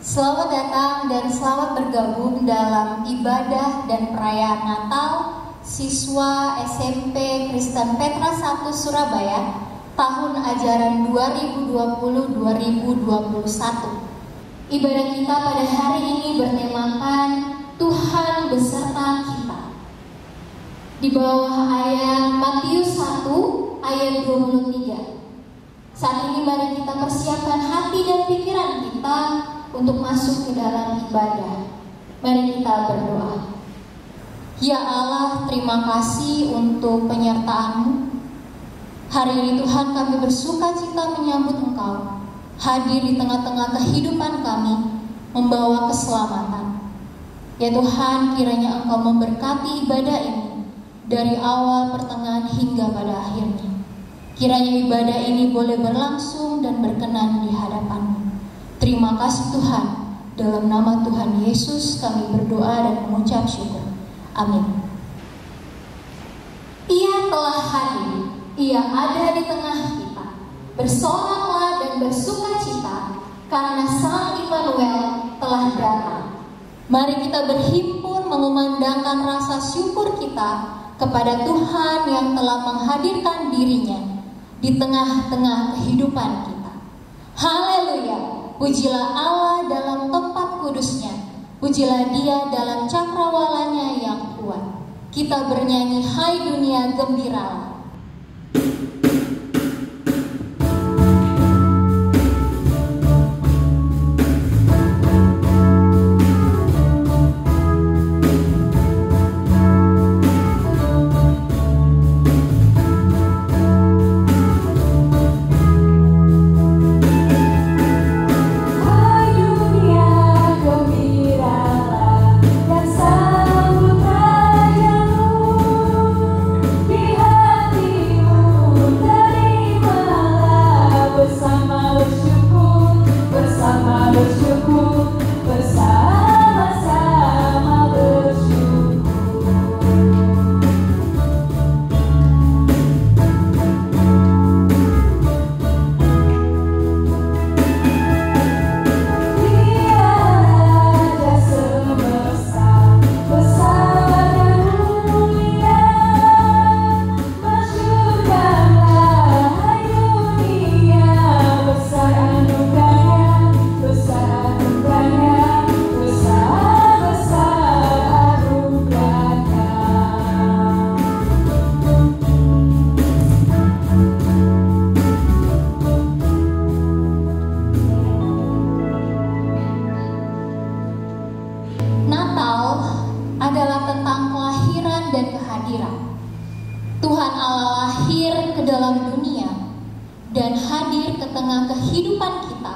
Selamat datang dan selamat bergabung dalam ibadah dan perayaan Natal siswa SMP Kristen Petra 1 Surabaya tahun ajaran 2020-2021. Ibadah kita pada hari ini bertemakan Tuhan beserta kita. Di bawah ayat Matius 1 ayat 23. Saat ini mari kita persiapkan hati dan pikiran kita untuk masuk ke dalam ibadah. Mari kita berdoa. Ya Allah, terima kasih untuk penyertaan-Mu. Hari ini Tuhan, kami bersuka cita menyambut Engkau hadir di tengah-tengah kehidupan kami, membawa keselamatan. Ya Tuhan, kiranya Engkau memberkati ibadah ini dari awal, pertengahan hingga pada akhirnya. Kiranya ibadah ini boleh berlangsung dan berkenan di hadapan-Mu. Terima kasih Tuhan, dalam nama Tuhan Yesus kami berdoa dan mengucap syukur. Amin. Ia telah hadir, Ia ada di tengah kita. Bersoraklah dan bersukacita, karena Sang Immanuel telah datang. Mari kita berhimpun mengumandangkan rasa syukur kita kepada Tuhan yang telah menghadirkan dirinya di tengah-tengah kehidupan kita. Haleluya! Pujilah Allah dalam tempat kudusnya, pujilah Dia dalam cakrawalanya yang kuat. Kita bernyanyi, hai dunia gembiralah. Tuhan Allah lahir ke dalam dunia dan hadir ke tengah kehidupan kita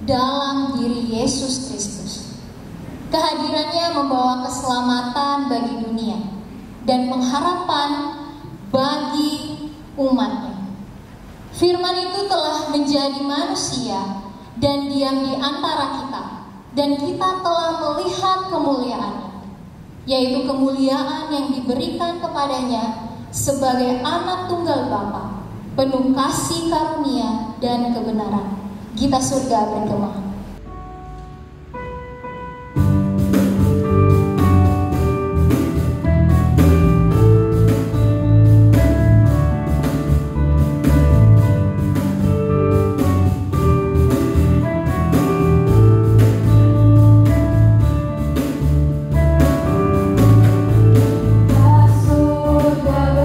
dalam diri Yesus Kristus. Kehadirannya membawa keselamatan bagi dunia dan pengharapan bagi umatnya. Firman itu telah menjadi manusia dan diam di antara kita, dan kita telah melihat kemuliaannya, yaitu kemuliaan yang diberikan kepadanya sebagai anak tunggal Bapa, penuh kasih karunia dan kebenaran. Gita surga bergema. Bye.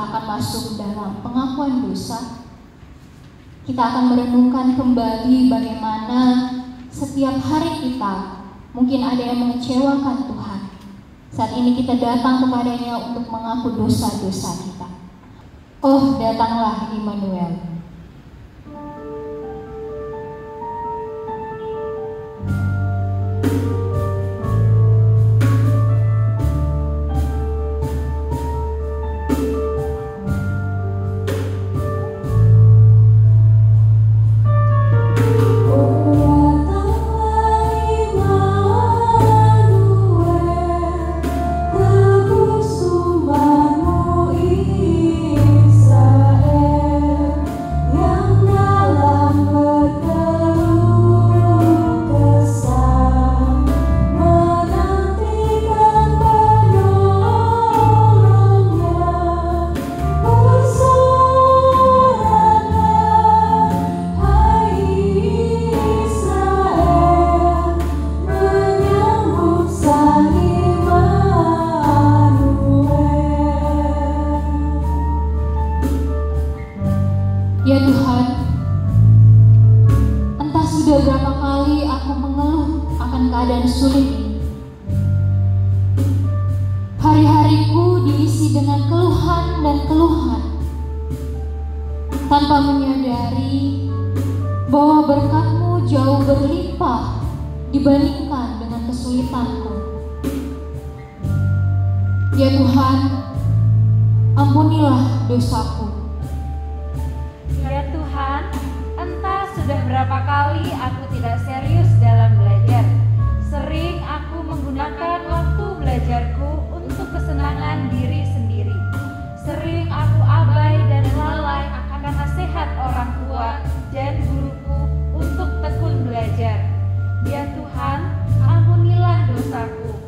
akan masuk dalam pengakuan dosa. Kita akan merenungkan kembali bagaimana setiap hari kita mungkin ada yang mengecewakan Tuhan. Saat ini kita datang kepadanya untuk mengaku dosa-dosa kita. Oh, datanglah Immanuel. Ya Tuhan, entah sudah berapa kali aku mengeluh akan keadaan sulit ini. Hari-hariku diisi dengan keluhan dan keluhan, tanpa menyadari bahwa berkat-Mu jauh berlimpah dibandingkan dengan kesulitanku. Ya Tuhan, ampunilah dosaku. Ya Tuhan, entah sudah berapa kali aku tidak serius dalam belajar. Sering aku menggunakan waktu belajarku untuk kesenangan diri sendiri. Sering aku abai dan lalai akan nasihat orang tua dan guruku untuk tekun belajar. Ya Tuhan, ampunilah dosaku.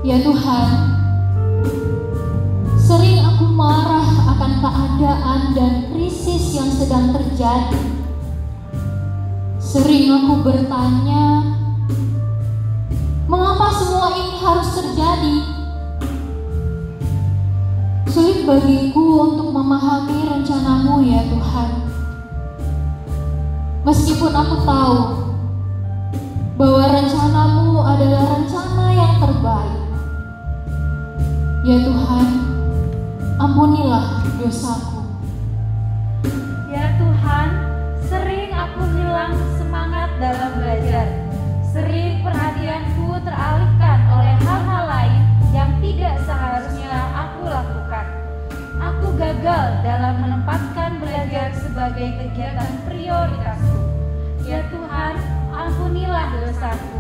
Ya Tuhan, sering aku marah akan keadaan dan krisis yang sedang terjadi. Sering aku bertanya, mengapa semua ini harus terjadi? Sulit bagiku untuk memahami rencana-Mu ya Tuhan. Meskipun aku tahu bahwa rencana-Mu adalah rencana yang terbaik. Ya Tuhan, ampunilah dosaku. Ya Tuhan, sering aku hilang semangat dalam belajar. Sering perhatianku teralihkan oleh hal-hal lain yang tidak seharusnya aku lakukan. Aku gagal dalam menempatkan belajar sebagai kegiatan prioritasku. Ya Tuhan, ampunilah dosaku.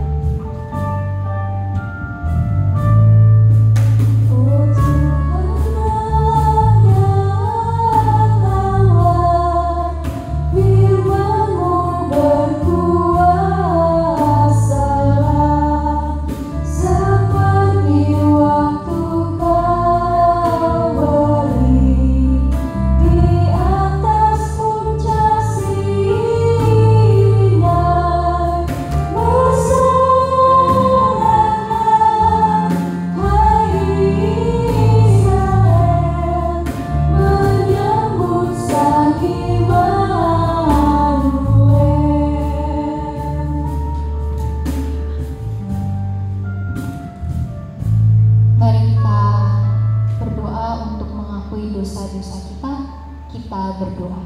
Kita berdoa.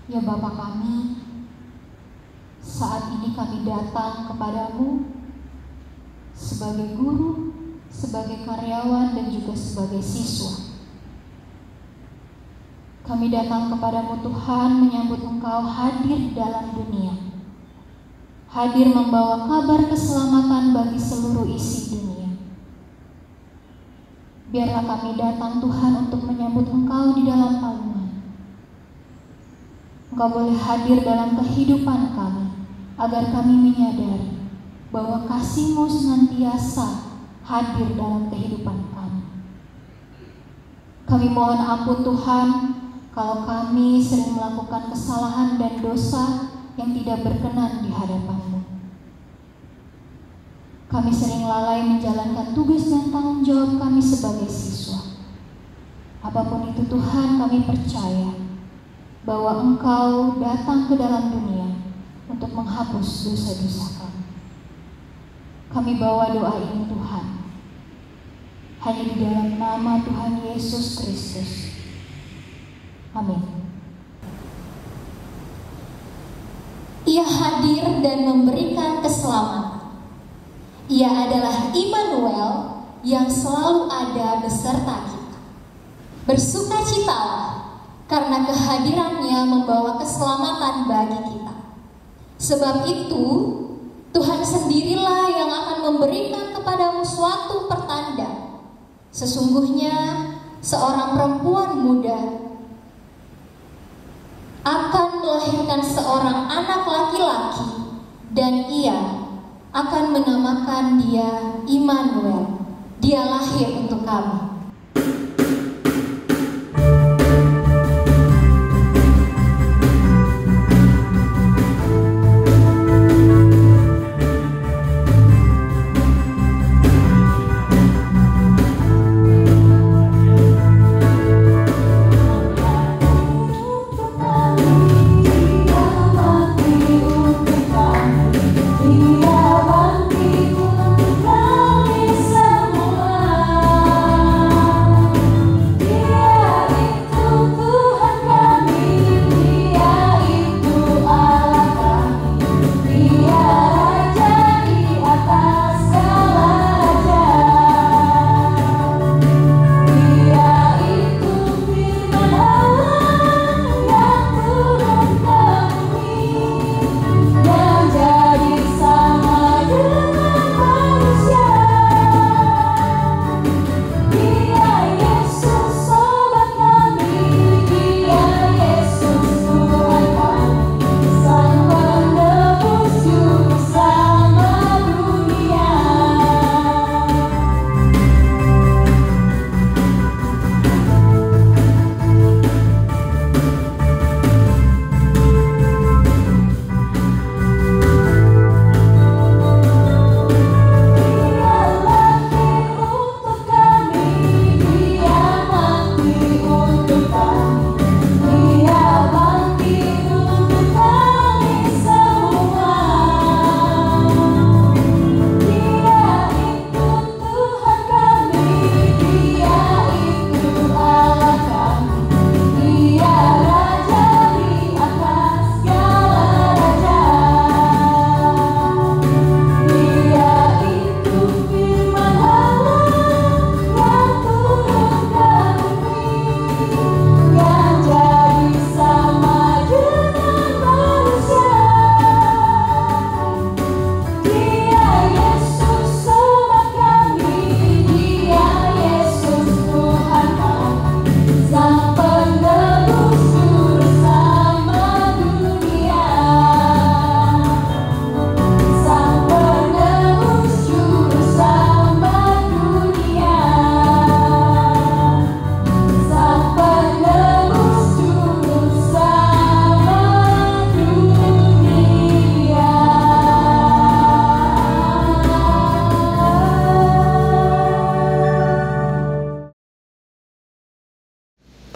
Ya Bapa kami, saat ini kami datang kepadamu sebagai guru, sebagai karyawan, dan juga sebagai siswa. Kami datang kepadamu Tuhan menyambut Engkau hadir dalam dunia, hadir membawa kabar keselamatan bagi seluruh isi dunia. Biarlah kami datang Tuhan untuk menyambut Engkau di dalam palungan. Engkau boleh hadir dalam kehidupan kami, agar kami menyadari bahwa kasih-Mu senantiasa hadir dalam kehidupan kami. Kami mohon ampun Tuhan, kalau kami sering melakukan kesalahan dan dosa yang tidak berkenan di hadapan-Mu. Kami sering lalai menjalankan tugas dan tanggung jawab kami sebagai siswa. Apapun itu Tuhan, kami percaya bahwa Engkau datang ke dalam dunia untuk menghapus dosa-dosa kami. Kami bawa doa ini Tuhan, hanya di dalam nama Tuhan Yesus Kristus. Amin. Ia hadir dan memberikan keselamatan. Ia adalah Immanuel yang selalu ada beserta kita. Bersukacitalah karena kehadirannya membawa keselamatan bagi kita. Sebab itu, Tuhan sendirilah yang akan memberikan kepadamu suatu pertanda. Sesungguhnya seorang perempuan muda akan melahirkan seorang anak laki-laki, dan ia akan menamakan dia Immanuel. Dia lahir untuk kami.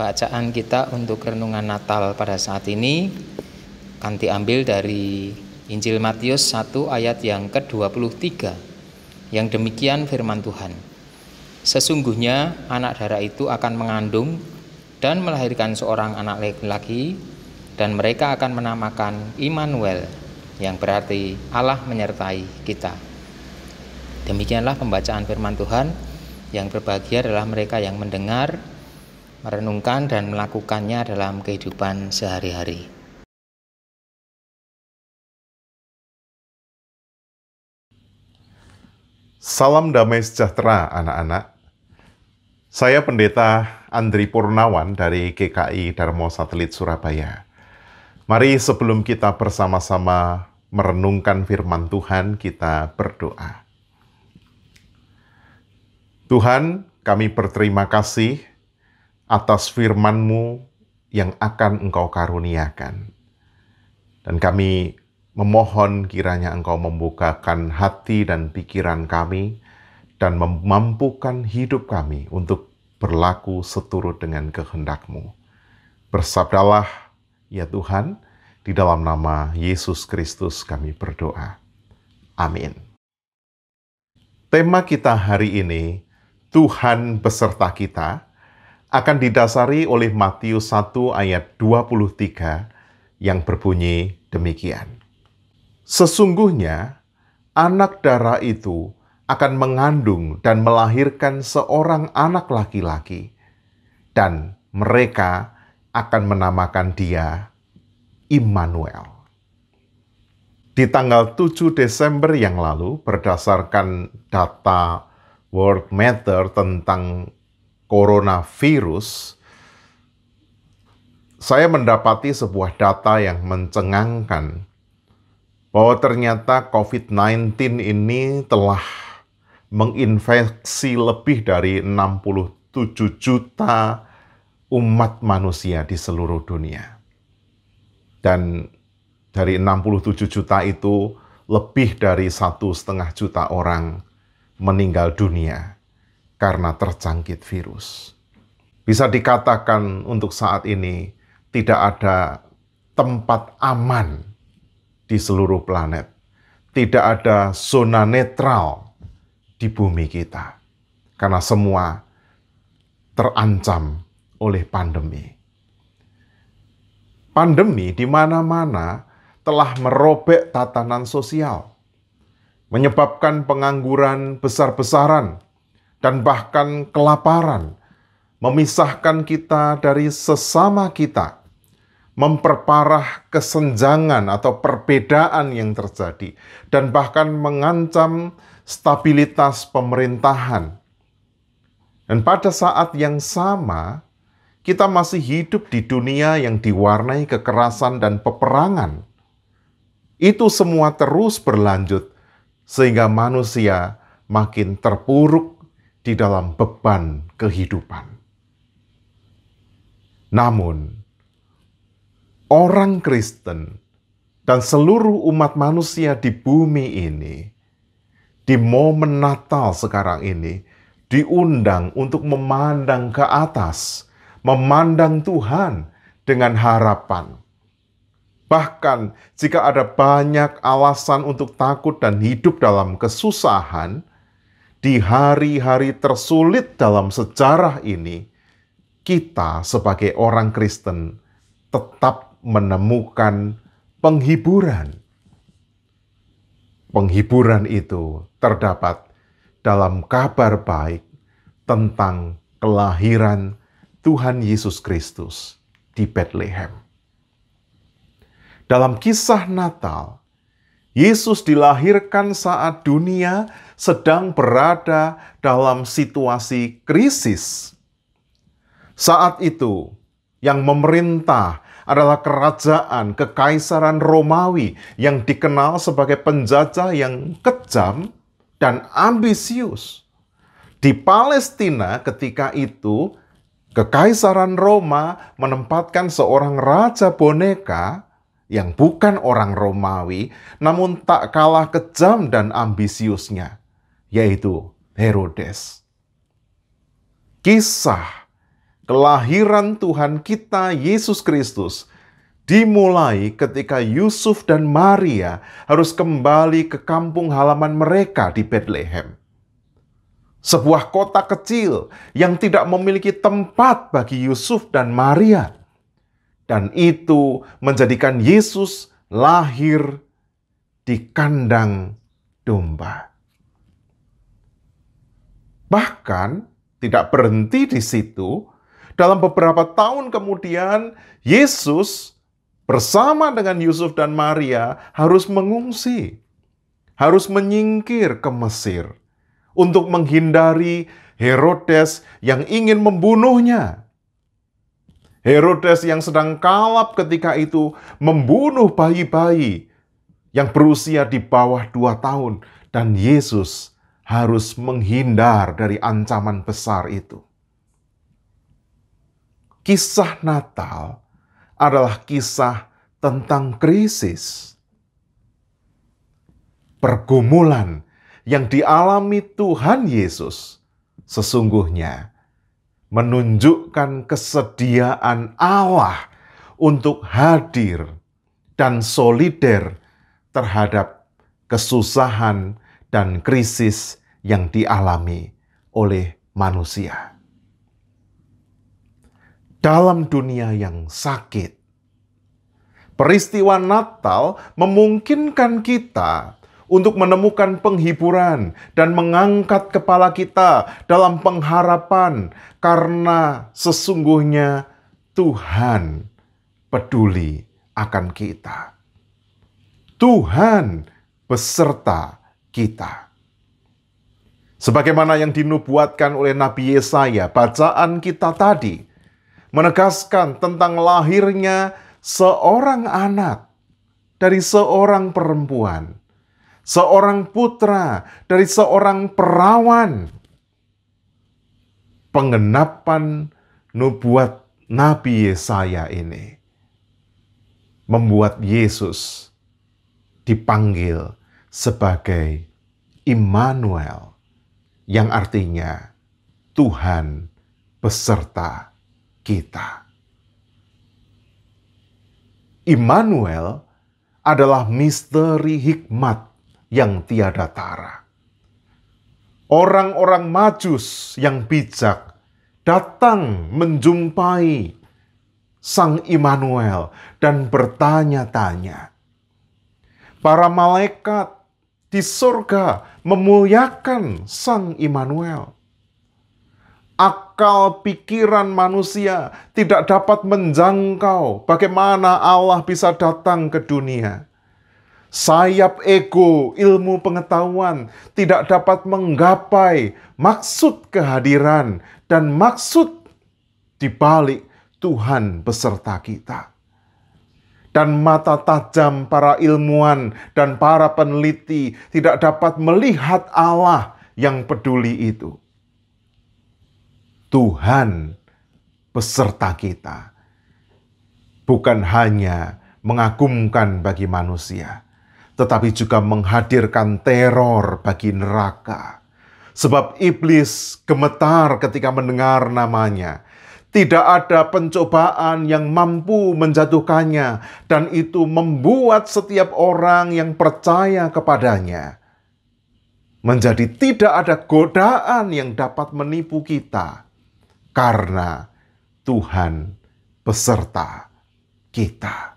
Bacaan kita untuk renungan Natal pada saat ini akan diambil dari Injil Matius 1 ayat yang ke-23, yang demikian firman Tuhan. Sesungguhnya anak darah itu akan mengandung dan melahirkan seorang anak laki-laki, dan mereka akan menamakan Immanuel, yang berarti Allah menyertai kita. Demikianlah pembacaan firman Tuhan. Yang berbahagia adalah mereka yang mendengar, merenungkan dan melakukannya dalam kehidupan sehari-hari. Salam damai sejahtera anak-anak. Saya Pendeta Andri Purnawan dari GKI Darmo Satelit Surabaya. Mari sebelum kita bersama-sama merenungkan firman Tuhan, kita berdoa. Tuhan, kami berterima kasih atas firman-Mu yang akan Engkau karuniakan. Dan kami memohon kiranya Engkau membukakan hati dan pikiran kami dan memampukan hidup kami untuk berlaku seturut dengan kehendak-Mu. Bersabdalah, ya Tuhan, di dalam nama Yesus Kristus kami berdoa. Amin. Tema kita hari ini, Tuhan beserta kita, akan didasari oleh Matius 1 ayat 23 yang berbunyi demikian. Sesungguhnya anak darah itu akan mengandung dan melahirkan seorang anak laki-laki, dan mereka akan menamakan dia Immanuel. Di tanggal 7 Desember yang lalu, berdasarkan data Worldometer tentang coronavirus, saya mendapati sebuah data yang mencengangkan bahwa ternyata COVID-19 ini telah menginfeksi lebih dari 67 juta umat manusia di seluruh dunia. Dan dari 67 juta itu, lebih dari 1,5 juta orang meninggal dunia karena terjangkit virus. Bisa dikatakan untuk saat ini tidak ada tempat aman di seluruh planet. Tidak ada zona netral di bumi kita. Karena semua terancam oleh pandemi. Pandemi di mana-mana telah merobek tatanan sosial, menyebabkan pengangguran besar-besaran, dan bahkan kelaparan, memisahkan kita dari sesama kita, memperparah kesenjangan atau perbedaan yang terjadi, dan bahkan mengancam stabilitas pemerintahan. Dan pada saat yang sama, kita masih hidup di dunia yang diwarnai kekerasan dan peperangan. Itu semua terus berlanjut, sehingga manusia makin terpuruk di dalam beban kehidupan. Namun, orang Kristen dan seluruh umat manusia di bumi ini, di momen Natal sekarang ini, diundang untuk memandang ke atas, memandang Tuhan dengan harapan. Bahkan jika ada banyak alasan untuk takut dan hidup dalam kesusahan, di hari-hari tersulit dalam sejarah ini, kita sebagai orang Kristen tetap menemukan penghiburan. Penghiburan itu terdapat dalam kabar baik tentang kelahiran Tuhan Yesus Kristus di Bethlehem. Dalam kisah Natal, Yesus dilahirkan saat dunia sedang berada dalam situasi krisis. Saat itu, yang memerintah adalah kerajaan Kekaisaran Romawi yang dikenal sebagai penjajah yang kejam dan ambisius. Di Palestina ketika itu, Kekaisaran Roma menempatkan seorang raja boneka yang bukan orang Romawi, namun tak kalah kejam dan ambisiusnya, yaitu Herodes. Kisah kelahiran Tuhan kita Yesus Kristus dimulai ketika Yusuf dan Maria harus kembali ke kampung halaman mereka di Bethlehem. Sebuah kota kecil yang tidak memiliki tempat bagi Yusuf dan Maria. Dan itu menjadikan Yesus lahir di kandang domba. Bahkan tidak berhenti di situ. Dalam beberapa tahun kemudian, Yesus bersama dengan Yusuf dan Maria harus mengungsi, harus menyingkir ke Mesir untuk menghindari Herodes yang ingin membunuhnya. Herodes yang sedang kalap ketika itu membunuh bayi-bayi yang berusia di bawah 2 tahun, dan Yesus harus menghindar dari ancaman besar itu. Kisah Natal adalah kisah tentang krisis, pergumulan yang dialami Tuhan Yesus sesungguhnya menunjukkan kesediaan Allah untuk hadir dan solider terhadap kesusahan dan krisis yang dialami oleh manusia. Dalam dunia yang sakit, peristiwa Natal memungkinkan kita untuk menemukan penghiburan dan mengangkat kepala kita dalam pengharapan, karena sesungguhnya Tuhan peduli akan kita. Tuhan beserta kita. Sebagaimana yang dinubuatkan oleh Nabi Yesaya, bacaan kita tadi menegaskan tentang lahirnya seorang anak dari seorang perempuan, seorang putra dari seorang perawan. Penggenapan nubuat Nabi Yesaya ini membuat Yesus dipanggil sebagai Immanuel, yang artinya Tuhan beserta kita. Immanuel adalah misteri hikmat yang tiada tara. Orang-orang Majus yang bijak datang menjumpai Sang Immanuel dan bertanya-tanya. Para malaikat di surga memuliakan Sang Immanuel. Akal pikiran manusia tidak dapat menjangkau bagaimana Allah bisa datang ke dunia. Sayap ego, ilmu pengetahuan tidak dapat menggapai maksud kehadiran dan maksud di balik Tuhan beserta kita. Dan mata tajam para ilmuwan dan para peneliti tidak dapat melihat Allah yang peduli itu. Tuhan beserta kita bukan hanya mengagumkan bagi manusia, tetapi juga menghadirkan teror bagi neraka. Sebab iblis gemetar ketika mendengar namanya. Tidak ada pencobaan yang mampu menjatuhkannya, dan itu membuat setiap orang yang percaya kepadanya menjadi tidak ada godaan yang dapat menipu kita, karena Tuhan beserta kita.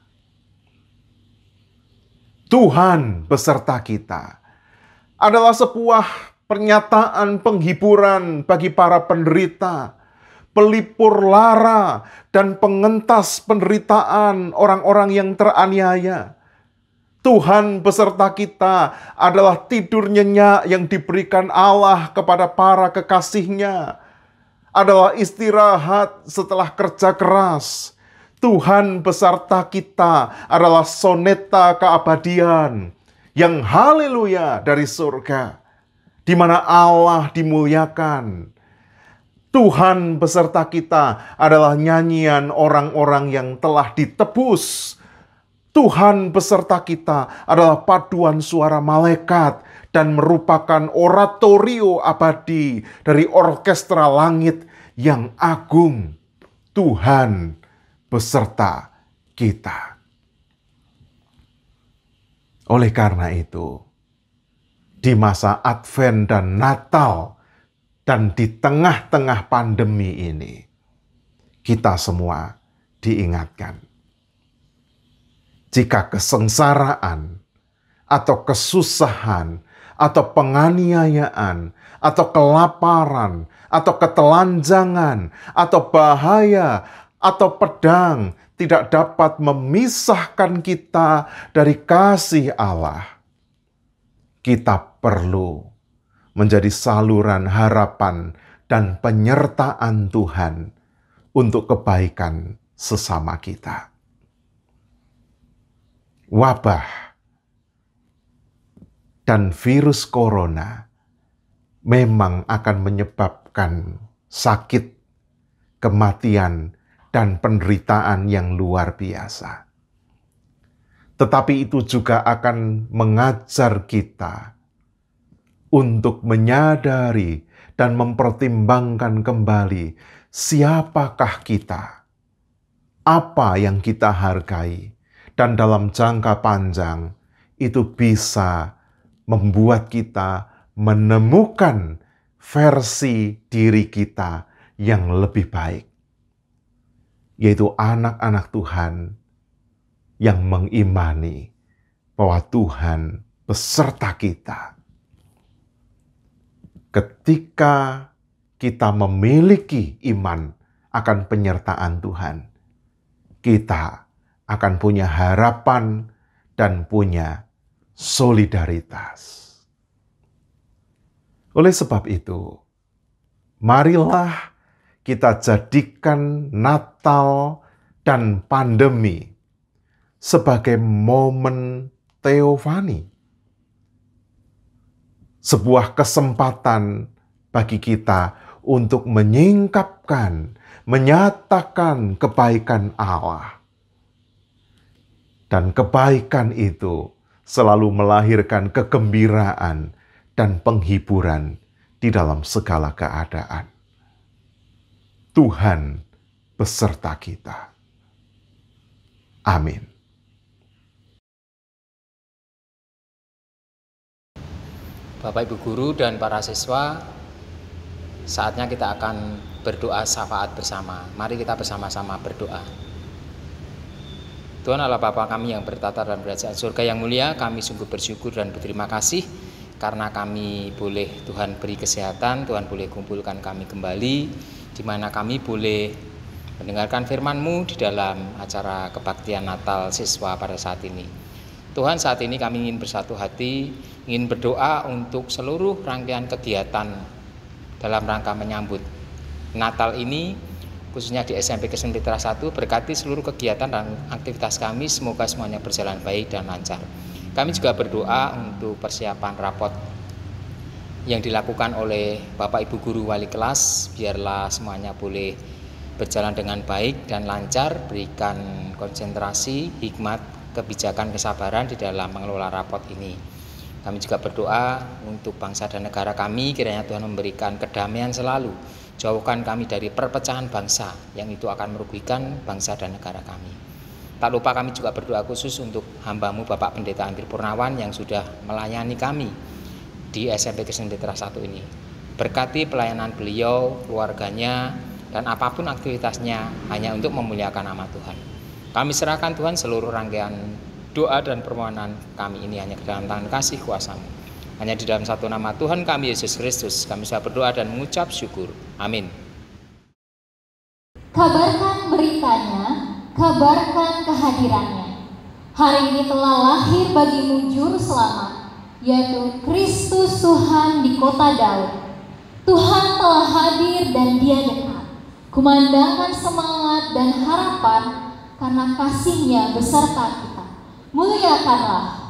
Tuhan beserta kita adalah sebuah pernyataan penghiburan bagi para penderita, pelipur lara, dan pengentas penderitaan orang-orang yang teraniaya. Tuhan beserta kita adalah tidur nyenyak yang diberikan Allah kepada para kekasihnya, adalah istirahat setelah kerja keras. Tuhan beserta kita adalah soneta keabadian yang haleluya dari surga, di mana Allah dimuliakan. Tuhan beserta kita adalah nyanyian orang-orang yang telah ditebus. Tuhan beserta kita adalah paduan suara malaikat dan merupakan oratorio abadi dari orkestra langit yang agung. Tuhan beserta kita. Oleh karena itu, di masa Advent dan Natal, dan di tengah-tengah pandemi ini, kita semua diingatkan. Jika kesengsaraan atau kesusahan, atau penganiayaan, atau kelaparan, atau ketelanjangan, atau bahaya, atau pedang tidak dapat memisahkan kita dari kasih Allah. Kita perlu menjadi saluran harapan dan penyertaan Tuhan untuk kebaikan sesama kita. Wabah dan virus corona memang akan menyebabkan sakit, kematian, dan penderitaan yang luar biasa. Tetapi itu juga akan mengajar kita untuk menyadari dan mempertimbangkan kembali siapakah kita, apa yang kita hargai, dan dalam jangka panjang itu bisa membuat kita menemukan versi diri kita yang lebih baik, yaitu anak-anak Tuhan yang mengimani bahwa Tuhan beserta kita. Ketika kita memiliki iman akan penyertaan Tuhan, kita akan punya harapan dan punya solidaritas. Oleh sebab itu, marilah kita jadikan Natal dan pandemi sebagai momen teofani. Sebuah kesempatan bagi kita untuk menyingkapkan, menyatakan kebaikan Allah. Dan kebaikan itu selalu melahirkan kegembiraan dan penghiburan di dalam segala keadaan. Tuhan beserta kita. Amin. Bapak, Ibu Guru, dan para siswa, saatnya kita akan berdoa syafaat bersama. Mari kita bersama-sama berdoa. Tuhan Allah Bapa kami yang bertata dalam kerajaan surga yang mulia, kami sungguh bersyukur dan berterima kasih karena kami boleh Tuhan beri kesehatan, Tuhan boleh kumpulkan kami kembali, di mana kami boleh mendengarkan firman-Mu di dalam acara kebaktian Natal siswa pada saat ini. Tuhan, saat ini kami ingin bersatu hati, ingin berdoa untuk seluruh rangkaian kegiatan dalam rangka menyambut Natal ini, khususnya di SMP Kristen Petra 1, berkati seluruh kegiatan dan aktivitas kami, semoga semuanya berjalan baik dan lancar. Kami juga berdoa untuk persiapan rapot yang dilakukan oleh Bapak Ibu Guru Wali Kelas, biarlah semuanya boleh berjalan dengan baik dan lancar, berikan konsentrasi, hikmat, kebijakan, kesabaran di dalam mengelola rapot ini. Kami juga berdoa untuk bangsa dan negara kami, kiranya Tuhan memberikan kedamaian selalu. Jauhkan kami dari perpecahan bangsa yang itu akan merugikan bangsa dan negara kami. Tak lupa kami juga berdoa khusus untuk hamba-Mu Bapak Pendeta Amir Purnawan yang sudah melayani kami di SMP Kristen Petra 1 ini. Berkati pelayanan beliau, keluarganya, dan apapun aktivitasnya hanya untuk memuliakan nama Tuhan. Kami serahkan Tuhan seluruh rangkaian doa dan permohonan kami ini hanya ke dalam tangan kasih kuasa-Mu. Hanya di dalam satu nama Tuhan kami Yesus Kristus kami sudah berdoa dan mengucap syukur. Amin. Kabarkan beritanya, kabarkan kehadirannya. Hari ini telah lahir bagimu juru selamat, yaitu Kristus Tuhan di kota Daud. Tuhan telah hadir dan Dia dekat. Kumandangkan semangat dan harapan karena kasih-Nya beserta kita. Muliakanlah